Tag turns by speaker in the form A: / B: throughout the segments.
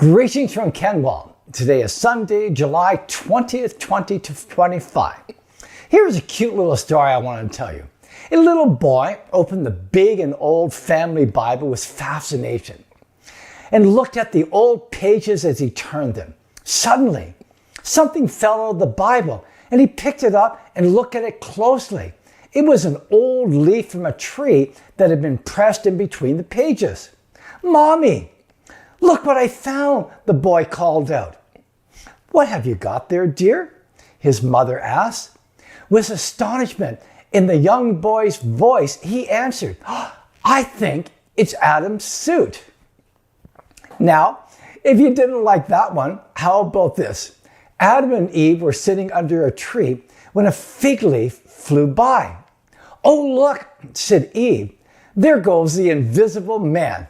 A: Greetings from Kenwell. Today is Sunday, July 20th, 2025. Here's a cute little story I want to tell you. A little boy opened the big and old family Bible with fascination and looked at the old pages as he turned them. Suddenly, something fell out of the Bible and he picked it up and looked at it closely. It was an old leaf from a tree that had been pressed in between the pages. "Mommy, look what I found," the boy called out. "What have you got there, dear?" his mother asked. With astonishment in the young boy's voice, he answered, "I think it's Adam's suit." Now, if you didn't like that one, how about this? Adam and Eve were sitting under a tree when a fig leaf flew by. "Oh, look," said Eve, "there goes the invisible man."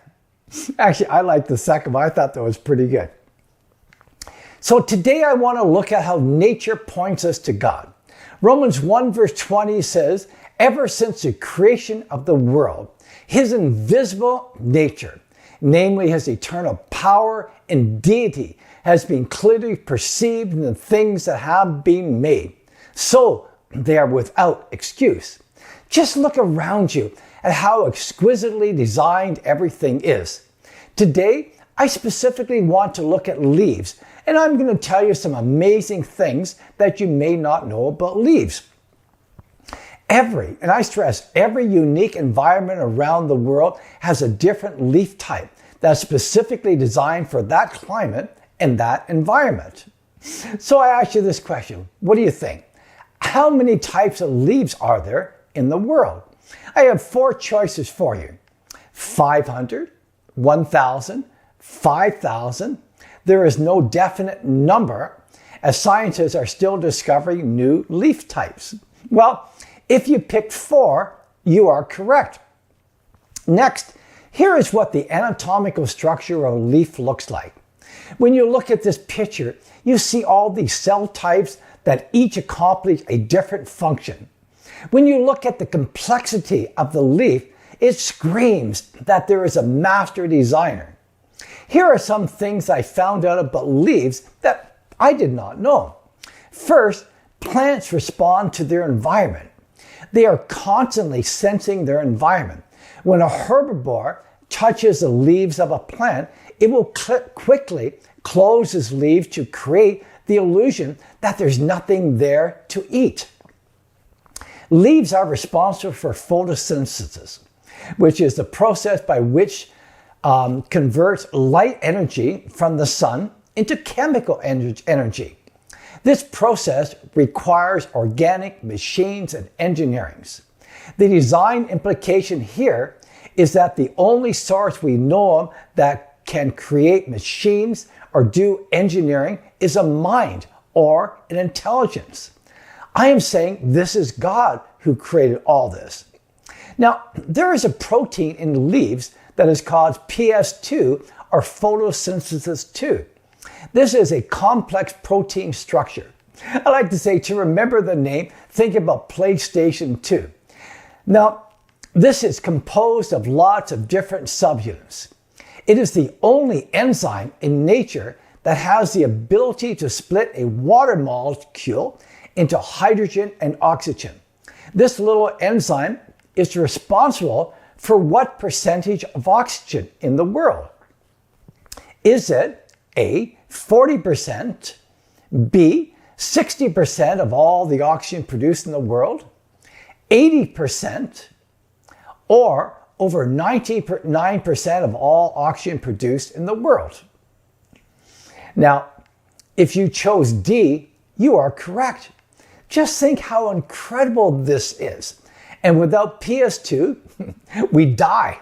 A: Actually, I like the second one. I thought that was pretty good. So today I want to look at how nature points us to God. Romans 1 verse 20 says, "Ever since the creation of the world, his invisible nature, namely his eternal power and deity, has been clearly perceived in the things that have been made. So they are without excuse." Just look around you at how exquisitely designed everything is. Today, I specifically want to look at leaves, and I'm going to tell you some amazing things that you may not know about leaves. Every unique environment around the world has a different leaf type that's specifically designed for that climate and that environment. So I ask you this question. What do you think? How many types of leaves are there in the world? I have 4 choices for you. 500, 1,000, 5,000. There is no definite number, as scientists are still discovering new leaf types. Well, if you picked 4, you are correct. Next, here is what the anatomical structure of a leaf looks like. When you look at this picture, you see all these cell types that each accomplish a different function. When you look at the complexity of the leaf, it screams that there is a master designer. Here are some things I found out about leaves that I did not know. First, plants respond to their environment. They are constantly sensing their environment. When a herbivore touches the leaves of a plant, it will quickly close its leaves to create the illusion that there's nothing there to eat. Leaves are responsible for photosynthesis, which is the process by which converts light energy from the sun into chemical energy. This process requires organic machines and engineering. The design implication here is that the only source we know of that can create machines or do engineering is a mind or an intelligence. I am saying this is God who created all this. Now, there is a protein in leaves that is called PS2 or photosynthesis 2. This is a complex protein structure. I like to say, to remember the name, think about PlayStation 2. Now, this is composed of lots of different subunits. It is the only enzyme in nature that has the ability to split a water molecule into hydrogen and oxygen. This little enzyme is responsible for what percentage of oxygen in the world? Is it A, 40%, B, 60% of all the oxygen produced in the world, 80%, or over 99% of all oxygen produced in the world? Now, if you chose D, you are correct. Just think how incredible this is. And without PS2, we die.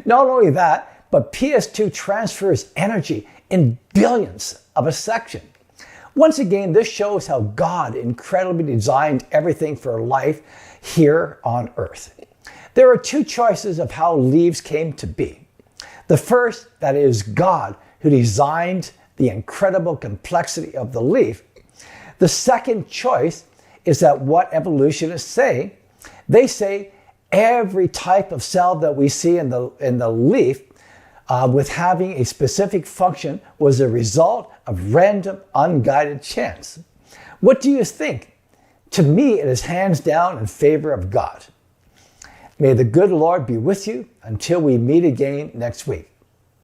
A: Not only that, but PS2 transfers energy in billions of a second. Once again, this shows how God incredibly designed everything for life here on Earth. There are 2 choices of how leaves came to be. The first, that is God who designed the incredible complexity of the leaf. The second choice is that what evolutionists say. They say every type of cell that we see in the leaf with having a specific function was a result of random, unguided chance. What do you think? To me, it is hands down in favor of God. May the good Lord be with you until we meet again next week.